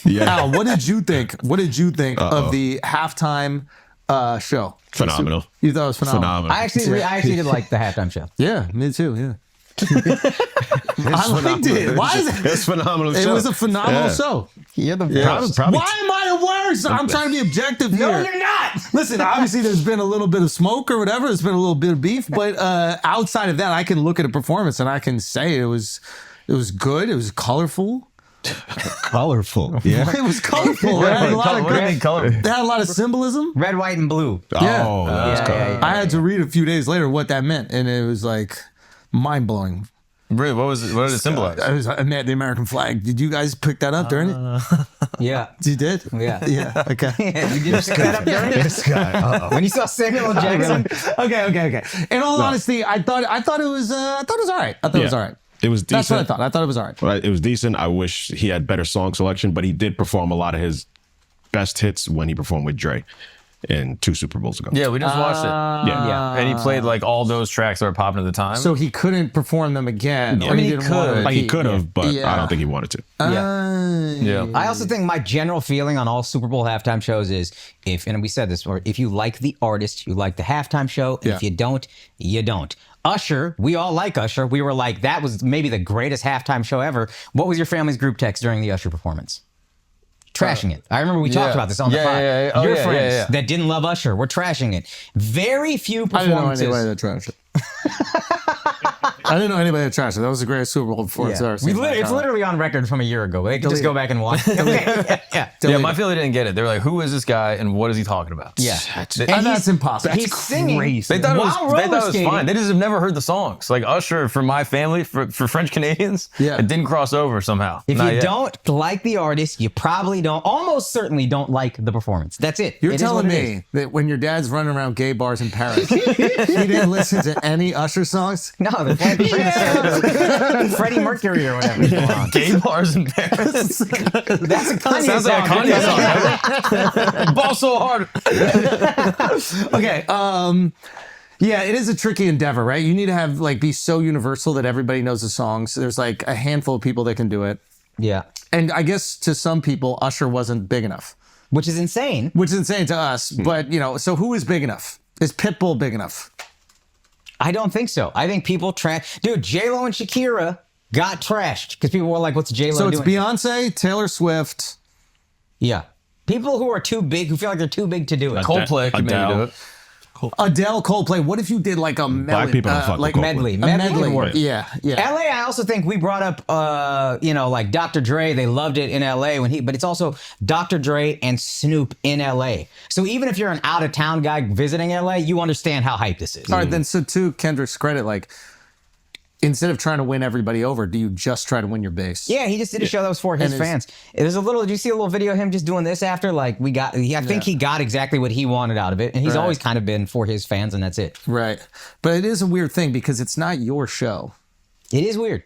Yeah. Al, what did you think? What did you think of the halftime show? Phenomenal. You thought it was phenomenal? I actually did like the halftime show. Yeah, me too. Yeah. I liked it. Why is it? It's phenomenal. It was a phenomenal show. You're the Probably Why am I the worst? I'm trying to be objective here. No, you're not. Listen, obviously there's been a little bit of smoke or whatever. There's been a little bit of beef, but outside of that, I can look at a performance and I can say it was good. It was colorful. colorful. Yeah. It was colorful. It had a lot of What do you mean color? It had a lot of symbolism. Red, white, and blue. Yeah. Oh, that was cool. yeah. I had to read a few days later what that meant, and it was like mind blowing. Really, what did it symbolize? I meant the American flag. Did you guys pick that up during it? Yeah. You did? Yeah. Yeah. Okay. Yeah, you did pick that up during it? This guy. When you saw Samuel L. Jackson? Okay. In all honesty, I thought it was all right. I thought it was all right. It was decent. That's what I thought. I thought it was all right. Right, it was decent. I wish he had better song selection, but he did perform a lot of his best hits when he performed with Dre in 2 Super Bowls ago. Yeah, we just watched it. Yeah. And he played like all those tracks that were popping at the time. So he couldn't perform them again. Yeah. Or I mean, he didn't want to could. Like he repeat. could have, but Yeah. I don't think he wanted to. yeah. I also think my general feeling on all Super Bowl halftime shows is and we said this, or if you like the artist, you like the halftime show. And Yeah. if you don't, you don't. Usher, we all like Usher. We were like, that was maybe the greatest halftime show ever. What was your family's group text during the Usher performance? Trashing it. I remember we talked about this on the pod. Yeah. Oh, Your yeah, friends yeah. that didn't love Usher were trashing it. Very few I didn't know performances. anybody that trashed it. I didn't know anybody that trashed it. That was the greatest Super Bowl performance I've ever seen. It's literally on record from a year ago. They can just go back and watch. Yeah. Yeah, my family didn't get it. They were like, "Who is this guy and what is he talking about?" Yeah. And that's impossible. He's singing. They thought While it was roller skating. fine. They just have never heard the songs. Like Usher, for my family, for French Canadians, Yeah. it didn't cross over somehow. If Not you yet. don't like the artist, you probably almost certainly don't like the performance. That's it. You're It is telling what it is. me that when your dad's running around gay bars in Paris, he didn't listen to any Usher songs? No, they're playing Freddie Mercury or whatever. Go on. gay bars in Paris. That's a Kanye Sounds song. like a Kanye song. Ball so hard. Okay. Yeah, it is a tricky endeavor, right? You need to have be so universal that everybody knows the songs. There's like a handful of people that can do it. Yeah. And I guess to some people, Usher wasn't big enough, Which is insane. which is insane to us. But, so who is big enough? Is Pitbull big enough? I don't think so. I think people Dude, J-Lo and Shakira got trashed because people were like, what's J-Lo So doing? it's Beyonce, Taylor Swift. Yeah. People who are too big, who feel like they're too big to do it. Coldplay could maybe Adele. do it. Adele, Coldplay. What if you did like a medley? Black people don't fuck with like Coldplay. Medley. a Medley medley. would work. Yeah. LA, I also think we brought up, like Dr. Dre. They loved it in LA but it's also Dr. Dre and Snoop in LA. So even if you're an out of town guy visiting LA, you understand how hype this is. All right, then. So to Kendrick's credit, instead of trying to win everybody over, do you just try to win your base? Yeah, he just did a show that was for his And fans. Did you see a little video of him just doing this after? I think he got exactly what he wanted out of it. And he's Right. always kind of been for his fans, and that's it. Right. But it is a weird thing because it's not your show. It is weird.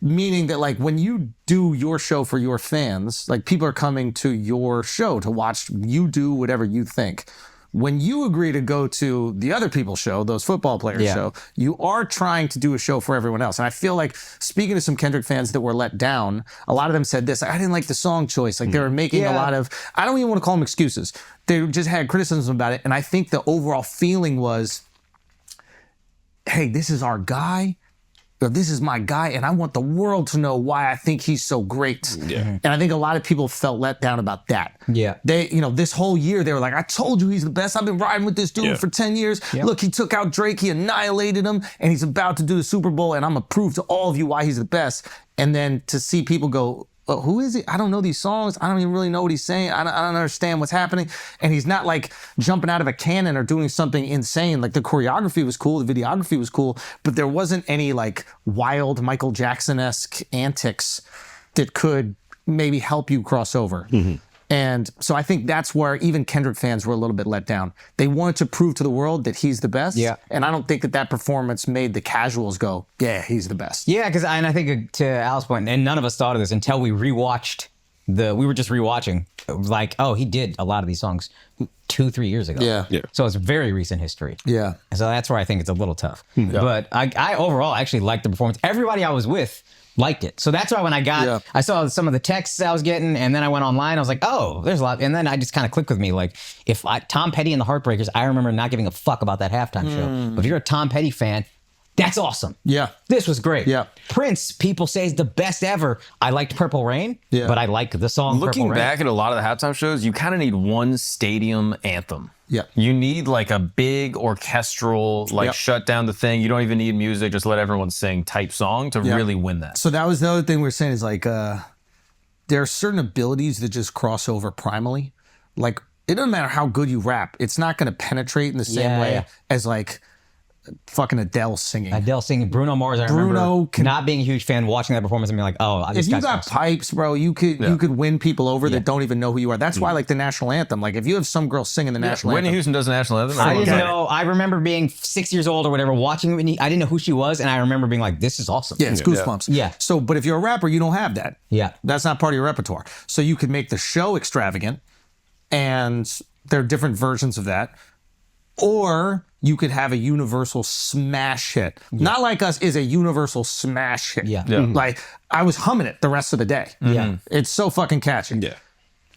Meaning that when you do your show for your fans, people are coming to your show to watch you do whatever you think. When you agree to go to the other people's show, those football players' show, you are trying to do a show for everyone else. And I feel like speaking to some Kendrick fans that were let down, a lot of them said this, I didn't like the song choice. They were making a lot of, I don't even want to call them excuses. They just had criticism about it. And I think the overall feeling was, hey, this is our guy. This is my guy, and I want the world to know why I think he's so great. Yeah. And I think a lot of people felt let down about that. Yeah. They, this whole year, they were like, I told you he's the best. I've been riding with this dude for 10 years. Yep. Look, he took out Drake, he annihilated him, and he's about to do the Super Bowl, and I'm going to prove to all of you why he's the best. And then to see people go, who is he? I don't know these songs. I don't even really know what he's saying. I don't understand what's happening. And he's not jumping out of a cannon or doing something insane. The choreography was cool. The videography was cool. But there wasn't any wild Michael Jackson-esque antics that could maybe help you cross over. Mm-hmm. And so I think that's where even Kendrick fans were a little bit let down. They wanted to prove to the world that he's the best. Yeah. And I don't think that performance made the casuals go, yeah, he's the best. Yeah, and I think to Al's point, and none of us thought of this until we rewatched we were just rewatching like, oh, he did a lot of these songs 2-3 years ago. Yeah. So it's very recent history. Yeah. And so that's where I think it's a little tough. But I overall actually liked the performance. Everybody I was with liked it. So that's why when I saw some of the texts I was getting, and then I went online, I was like, oh, there's a lot. And then I just kind of clicked with me. Like, Tom Petty and the Heartbreakers, I remember not giving a fuck about that halftime show. But if you're a Tom Petty fan, that's awesome. Yeah. This was great. Yeah. Prince, people say is the best ever. I liked Purple Rain, but I like the song Looking Purple Rain. back at a lot of the halftime shows, you kind of need one stadium anthem. Yeah. You need like a big orchestral, like shut down the thing. You don't even need music, just let everyone sing type song to really win that. So that was the other thing we were saying is like, there are certain abilities that just cross over primally. Like, it doesn't matter how good you rap. It's not going to penetrate in the same way as like fucking Adele singing. Adele singing. Bruno Mars, I remember not being a huge fan, watching that performance and being like, oh, this if you guy's got awesome. pipes, bro, you could win people over that don't even know who you are. That's why like the national anthem. Like if you have some girl singing the national Whitney anthem. Houston does the national anthem. I didn't know. I remember being 6 years old or whatever, watching Whitney. I didn't know who she was, and I remember being like, this is awesome. Yeah, it's goosebumps. Yeah. So, but if you're a rapper, you don't have that. Yeah. That's not part of your repertoire. So you could make the show extravagant, and there are different versions of that. Or you could have a universal smash hit. Not Like Us is a universal smash hit. Yeah. Like, I was humming it the rest of the day. Yeah. It's so fucking catchy. Yeah.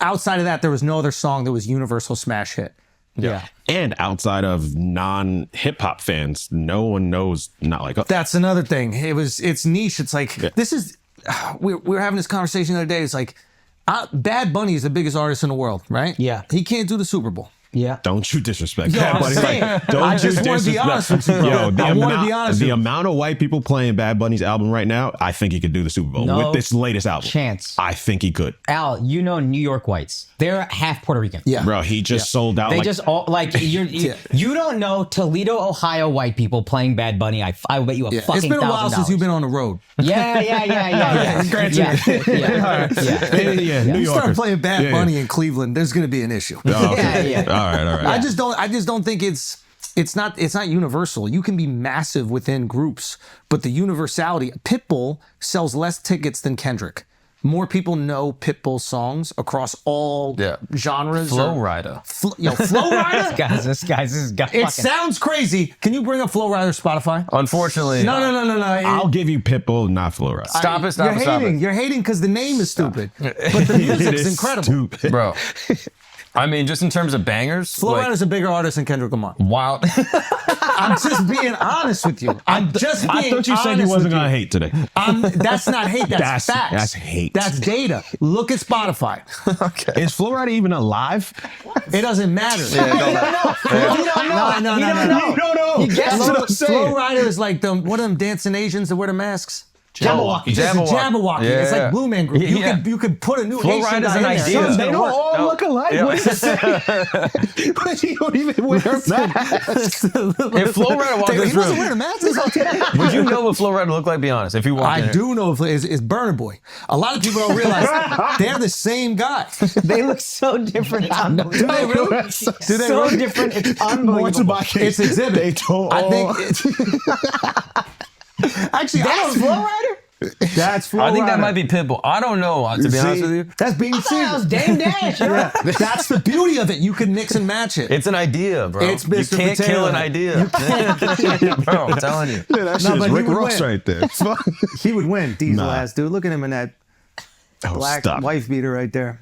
Outside of that, there was no other song that was universal smash hit. Yeah. And outside of non-hip hop fans, no one knows Not Like Us. That's another thing. It's niche. It's like, this is, we were having this conversation the other day. It's like, Bad Bunny is the biggest artist in the world, right? Yeah. He can't do the Super Bowl. Yeah. Don't you disrespect Yo, that, I'm buddy. saying, Don't I you just want to be honest with you, bro. Yo, I want to be honest with the you. amount of white people playing Bad Bunny's album right now, I think he could do the Super Bowl No with this latest album. chance. I think he could. Al, you know New York whites. They're half Puerto Rican. Yeah. Bro, he just sold out. They like, just all like you don't know Toledo, Ohio white people playing Bad Bunny. I will bet you a fucking It's been a while $1,000. since you've been on the road. Yeah. New You start Yorkers. playing Bad Yeah, Bunny in Cleveland, there's going to be an issue. Oh, okay. Yeah. All right. I just don't think it's not universal. You can be massive within groups, but the universality, Pitbull sells less tickets than Kendrick. More people know Pitbull songs across all genres. Flow Rider. Flow Rider? This guy's It fucking. sounds crazy. Can you bring up Flow Rider Spotify? Unfortunately. No. I'll give you Pitbull, not Flo Rida. Stop it. You're hating because the name is stupid, but the music's incredible. Stupid. Bro. I mean, just in terms of bangers. Flow like, Rider's a bigger artist than Kendrick Lamar. Wild. I'm just being honest with you. I'm just being I thought you said you wasn't going to hate today. That's not hate. That's facts. That's hate. That's data. Look at Spotify. Okay. Is Flo Rida even alive? It doesn't matter. You don't know. No. You don't know. You guessed That's it. what I'm saying. Flow Rider is like one of them dancing Asians that wear the masks. Jabberwocky. It's a Jabberwocky. It's like Blue Man Group. Yeah. You could put a new Flow Asian Rider's guy an in there. idea. It's They gonna don't work. all look alike. Yeah. What is this? But you don't even wear masks. If Flow Rider walked in He this wasn't room, wearing a mask this whole time. would you know what Flow Rider looked like? Be honest. If you walked in I here. do know it's Burner Boy. A lot of people don't realize they're the same guy. They look so different. Do they really? Do they So really? different. It's More to unbelievable. my case. It's Exhibit. They don't I all. think actually, That's Flow Rider? That's Flow I think that Rider. might be Pitbull. I don't know, to be honest with you. That's being That was serious. Dame Dash. Yeah. That's the beauty of it. You can mix and match it. It's an idea, bro. It's you Mr. can't Potato kill an Head. idea. Bro, I'm telling you. Yeah, that No, shit but is he Rick would Ross win. right there. He would win, Diesel Nah. ass dude. Look at him in that black stop. wife beater right there.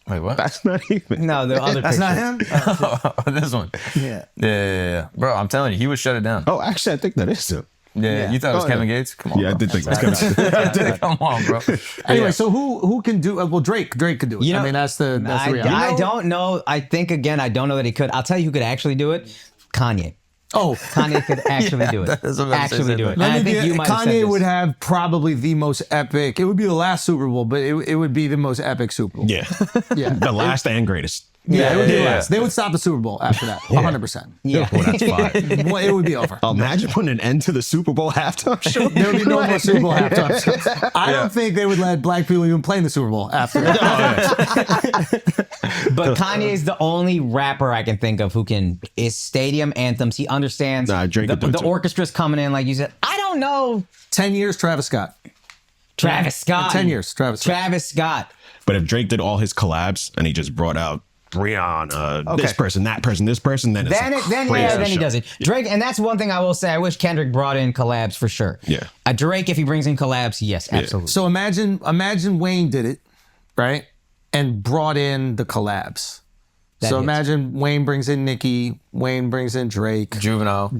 Wait, what? That's not even. No, the other That's picture. not him. This one. Yeah. Yeah. Bro, I'm telling you, he would shut it down. Oh, actually, I think that is him. Yeah, you thought it was Oh, Kevin yeah. Gates? Come on, Yeah, I bro. did think it was Kevin. Come on, bro. Anyway, Yeah. so who can do? Well, Drake could do it. You know, I mean, that's the reality. I don't know. I think again, I don't know that he could. I'll tell you who could actually do it. Kanye. Oh, Kanye could actually do it. that's what I'm Actually saying. do it. And let I me think be, you might have said Kanye this. would have probably the most epic. It would be the last Super Bowl, but it would be the most epic Super Bowl. Yeah. Yeah. The last and greatest. Yeah, it would be yeah. last. They would stop the Super Bowl after that, 100%. Yeah. Oh, that's fine. Well, it would be over. Imagine putting an end to the Super Bowl halftime show. There would be no more Super Bowl halftime. I don't think they would let black people even play in the Super Bowl after that. But Kanye is the only rapper I can think of who is stadium anthems. He understands Nah, Drake could do it the too. orchestra's coming in, like you said. I don't know. 10 years, Travis Scott. Travis Scott. 10 years. Travis Scott. But if Drake did all his collabs and he just brought out Rihanna, this person, that person, this person, then it's then he does it. Drake, and that's one thing I will say. I wish Kendrick brought in collabs for sure. Yeah. Drake, if he brings in collabs, yes, absolutely. So imagine Wayne did it, right? And brought in the collabs. So imagine Wayne brings in Nicki, Wayne brings in Drake, Juvenile.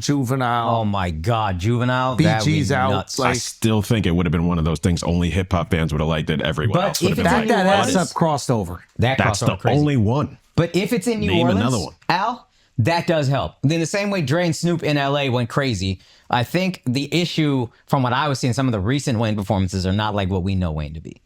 Oh my God, Juvenile. BG's out. Nuts. I still think it would have been one of those things only hip hop fans would have liked it. Everyone But else would if have been it's like, that New ass Orleans- up crossed over. that's the crazy. only one. But if it's in New Name Orleans, another one. Al, that does help. Then the same way Dre and Snoop in LA went crazy, I think the issue from what I was seeing, some of the recent Wayne performances are not like what we know Wayne to be.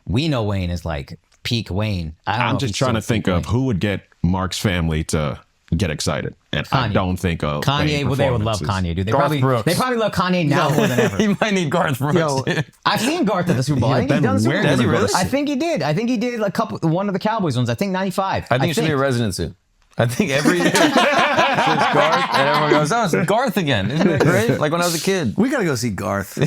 We know Wayne is like peak Wayne. I don't know I'm if just he's trying to still think peak of Wayne. who would get Mark's family to get excited. And I Kanye. don't think of Kanye. Wayne Well, they would love performances. Kanye, dude. They Garth probably Brooks. love Kanye now more than ever. You might need Garth Brooks. Yo, I've seen Garth at the Super Bowl. I think he's then done the Super where Bowl. Does he really? I think he did. I think he did one of the Cowboys ones. I think 95. I think it should be a residency. I think every year it's Garth, and everyone goes, "Oh, it's Garth again." Isn't that great? Like when I was a kid. We got to go see Garth.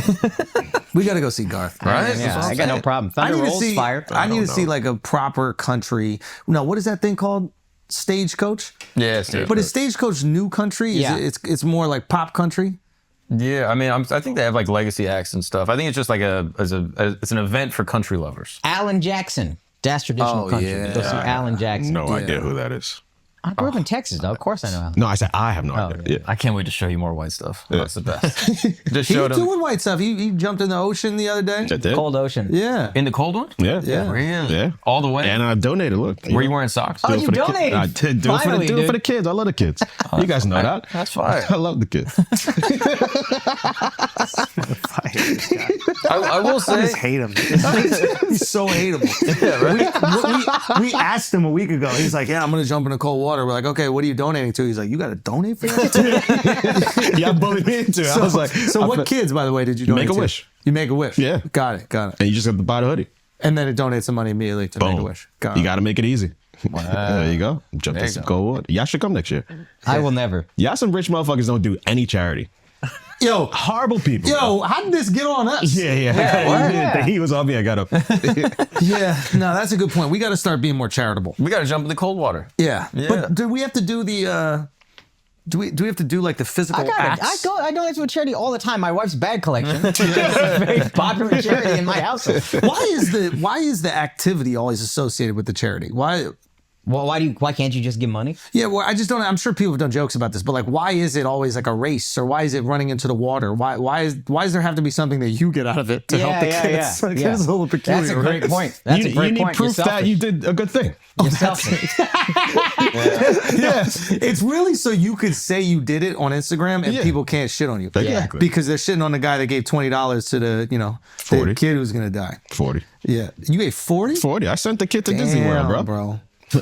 We got to go see Garth. Right? That's Yeah, what I'm I got no saying. problem. I Thunder need to Rolls, see. fire. I need to don't see know. like a proper country. No, what is that thing called? Stagecoach. Yeah, it's But is Stagecoach new country? Yeah. It's more like pop country. yeah. I mean, I think they have like legacy acts and stuff. I think it's just like it's an event for country lovers. Alan Jackson. That's traditional Oh, country. yeah. Go see Alan Jackson. No idea who that is. I grew up in Texas, though. Of course I know Alan. No, I said I have no idea. Yeah. I can't wait to show you more white stuff. That's the best. Just He's showed him doing white stuff. He jumped in the ocean the other day. That did? Cold Ocean. Yeah. in the cold one. Yeah. Yeah. Really? Yeah. All the way. And I donated. Look. Were you wearing socks? Oh, Do it you for the kid- donated. I did do Finally, it for the dude. kids. I love the kids. You guys know that. That's fine. I love the kids. I will I say. just hate him. He's so hateable. We asked him a week ago. He's like, "Yeah, I'm gonna jump in the cold water." We're like, "Okay, what are you donating to?" He's like, "You got to donate for that." Yeah, bullied me into it. I was like, so what kids, by the way, did you donate to? Make-A-Wish. You Make-A-Wish. Yeah. Got it. And you just have to buy the hoodie. And then it donates some money immediately to Boom. Make-A-Wish. You got to make it easy. There you go. Jump There in you some go. cold water. Y'all should come next year. I will never. Y'all some rich motherfuckers don't do any charity. Yo, Horrible people. yo, how did this get on us? Yeah. Yeah. The heat was on me. I got up. Yeah. No, that's a good point. We got to start being more charitable. We got to jump in the cold water. Yeah. Yeah. But do we have to do the do we have to do like the physical I got it. acts? I donate to a charity all the time. My wife's bag collection. It's a very popular charity in my household. Why is the activity always associated with the charity? Why? Well, why can't you just give money? Yeah, well, I just don't. I'm sure people have done jokes about this, but like, why is it always like a race, or why is it running into the water? Why does there have to be something that you get out of it to help the kids? Like, it's a little peculiar. That's a great right? point. That's a great you need point. proof You're that you selfish. did a good thing. You're selfish. Yeah, it's really so you could say you did it on Instagram and Yeah. people can't shit on you. Exactly. Because they're shitting on the guy that gave $20 to the 40. the kid who's gonna die. 40. Yeah, you gave 40. 40. I sent the kid to Disney World, bro.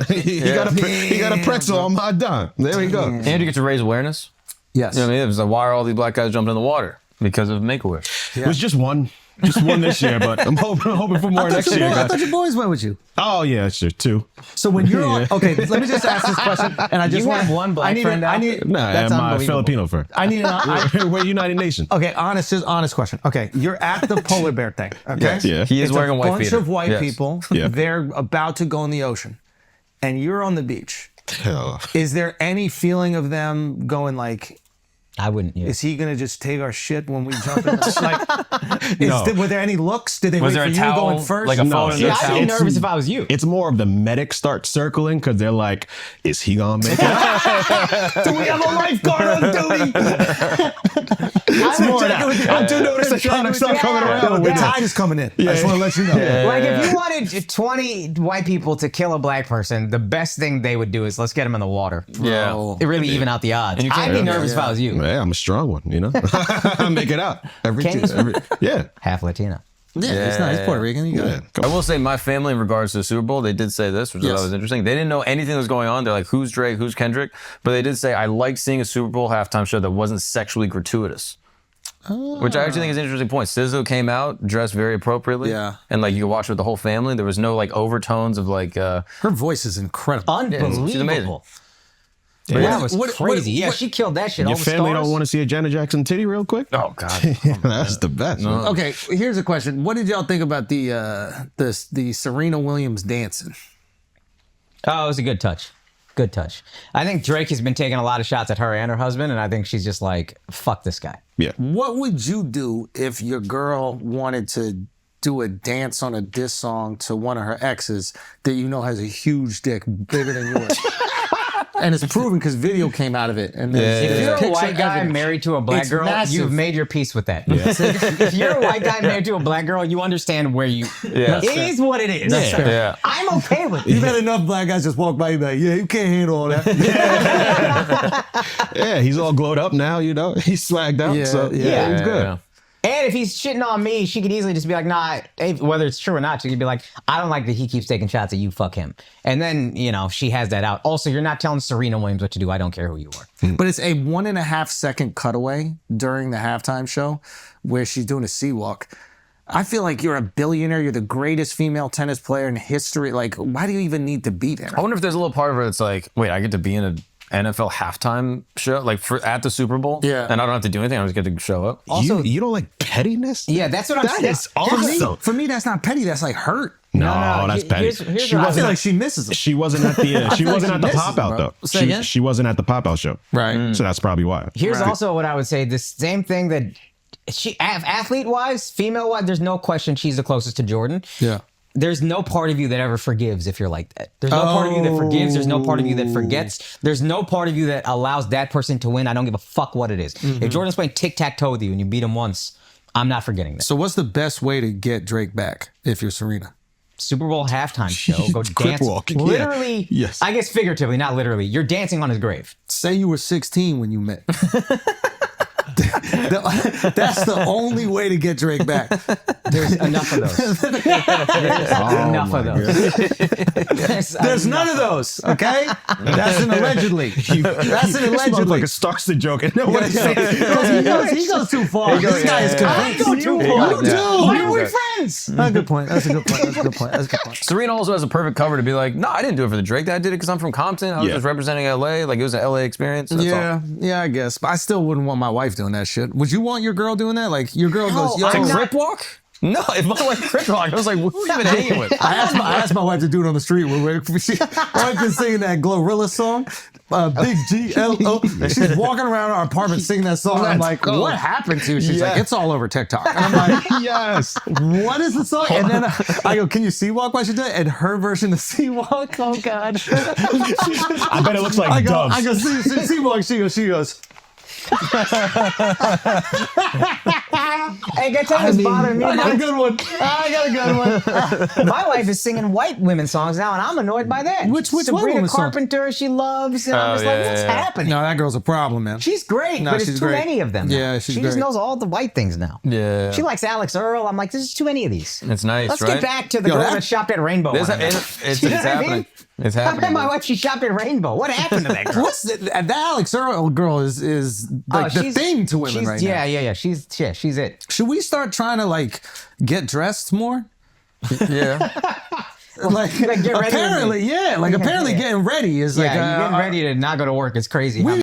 he got a pretzel on my dime. There we go. And you get to raise awareness. Yes. You know what I mean? It was like, why are all these black guys jumping in the water? Because of Make-A-Wish. It was just one this year, but I'm hoping for more next year. I guys. thought your boys went with you. Oh yeah, sure, two. So when you're on, okay, let me just ask this question, and I just You want have one black friend I out? need. Nah, That's and my unbelievable. Filipino friend. I need. We're United Nation. Okay, honest question. Okay, you're at the polar bear thing. Okay, Yeah. He is It's wearing a white bunch beater. of white Yes. people. Yeah. They're about to go in the ocean, and you're on the beach. Hell. Is there any feeling of them going like, I wouldn't. Yeah. is he gonna just take our shit when we jump in? Like, No. were there any looks? Did they Was wait there for a you towel, going first? like a No, phone in see, the Yeah, I'd towel? be nervous if I was you. It's more of the medics start circling because they're like, is he gonna make it? Do we have a lifeguard on duty? It's more of that. I'm too nervous to try to start coming around. The tide is coming in. I just want to let you know. Like if you wanted 20 white people to kill a black person, the best thing they would do is let's get them in the water. Yeah. Bro. It really even out the odds. And you I'd can't- be nervous if I was you. Yeah, I'm a strong one, you know. I make it out every Can you? time. Yeah. Half Latina. Yeah, it's not. It's Puerto Rican. You got Yeah. it. I will say my family, in regards to the Super Bowl, they did say this, which I Yes. thought was interesting. They didn't know anything that was going on. They're like, who's Drake? Who's Kendrick? But they did say, I like seeing a Super Bowl halftime show that wasn't sexually gratuitous. Which I actually think is an interesting point. SZA came out dressed very appropriately. Yeah. And like you could watch it with the whole family. There was no like overtones of like Her voice is incredible. Unbelievable. she's amazing. That was What- crazy. what- Yeah, she killed that shit. Your All the family stars. don't want to see a Janet Jackson titty real quick? Oh God. That's the best. man. Okay, here's a question. What did y'all think about the Serena Williams dancing? Oh, it was a good touch. Good touch. I think Drake has been taking a lot of shots at her and her husband, and I think she's just like, fuck this guy. Yeah. What would you do if your girl wanted to do a dance on a diss song to one of her exes that you know has a huge dick, bigger than yours? And it's proven because video came out of it. And there's If you're a picture white guy evidence. married to a black It's girl, massive. you've made your peace with that. If you're a white guy married to a black girl, you understand where you. Yeah. It is what it is. That's fair. Yeah. I'm okay with You've it. had enough black guys just walk by you like, yeah, you can't handle all that. Yeah, he's all glowed up now, you know. He's swagged out. Yeah, so yeah, yeah, he's good. Yeah. And if he's shitting on me, she could easily just be like, nah, whether it's true or not, she could be like, I don't like that he keeps taking shots at you, fuck him. And then, you know, she has that out. Also, you're not telling Serena Williams what to do. I don't care who you are. But it's a 1.5 second cutaway during the halftime show where she's doing a sea walk. I feel like you're a billionaire. You're the greatest female tennis player in history. Like, why do you even need to be there? I wonder if there's a little part of her that's like, wait, I get to be in a NFL halftime show, like at the Super Bowl, Yeah. and I don't have to do anything. I just get to show up. Also- you don't like pettiness? Yeah, that's what I'm That saying. is awesome. For me, that's not petty. That's like hurt. No, No, that's petty. here's She what I I feel wasn't. like she misses them. She wasn't at the. She feel like wasn't she at the misses, pop out bro. though. Say again? She wasn't at the pop out show. Right. So that's probably why. Here's Right. also what I would say. The same thing that she, athlete wise, female wise, there's no question she's the closest to Jordan. Yeah. There's no part of you that ever forgives if you're like that. There's no part of you that forgives. There's no part of you that forgets. There's no part of you that allows that person to win. I don't give a fuck what it is. If Jordan's playing tic-tac-toe with you and you beat him once, I'm not forgetting that. So what's the best way to get Drake back if you're Serena? Super Bowl halftime show. Go Crip dance. walk. Yeah. Literally, Yes. I guess figuratively, not literally. You're dancing on his grave. Say you were 16 when you met. That's the only way to get Drake back. There's enough of those. There's enough of those. There's none of those, okay? That's an allegedly. That's an This allegedly. motherfucker starts the joke and no one's saying. He goes too far. This guy is I convinced. go too far. You do. Why are we friends? That's a good point. That's a good point. That's a good point. That's a good point. Serena also has a perfect cover to be like, no, I didn't do it for the Drake. I did it because I'm from Compton. I was Yeah. just representing LA. Like it was an LA experience. That's all. Yeah, I guess. But I still wouldn't want my wife doing that shit. Would you want your girl doing that? Like your girl goes, yo, I'm To not- crip walk? No, if my wife crip walk, I was like, who are you even hanging with? I asked my wife to do it on the street. My wife been singing that Glorilla song, Big G-L-O. She's walking around our apartment singing that song. I'm like, go. what happened to you? She's like, Yeah. it's all over TikTok. And I'm like, Yes. what is the song? And then I go, can you sea walk while she does it? And her version of sea walk, oh God. I bet it looks like doves. I go, sea walk. She goes. Hey, can I tell you what's bothering me? I got a good one. I got a good one. My wife is singing white women songs now, and I'm annoyed by that. Which white Sabrina woman song? Carpenter, she loves, and I'm just like, yeah, what's yeah. happening? No, that girl's a problem, man. She's great, No, but it's she's too great. many of them. now. Yeah, she's she just great. knows all the white things now. Yeah. She likes Alex Earl. I'm like, this is too many of these. It's nice, Let's right? get back to the Yo, girl that- that shopped at Rainbow. There's one a- night. it's You know what I happening. mean? It's I met happening. my wife. She shopped at Rainbow. What happened to that girl? What's that Alex Earl girl is like the she's- thing to women she's- right now. Yeah. She's it. Should we start trying to like get dressed more? Yeah. Like, Like, get ready with apparently, me. yeah. Like apparently yeah. getting ready is like Yeah, you're getting ready to not go to work. It's crazy.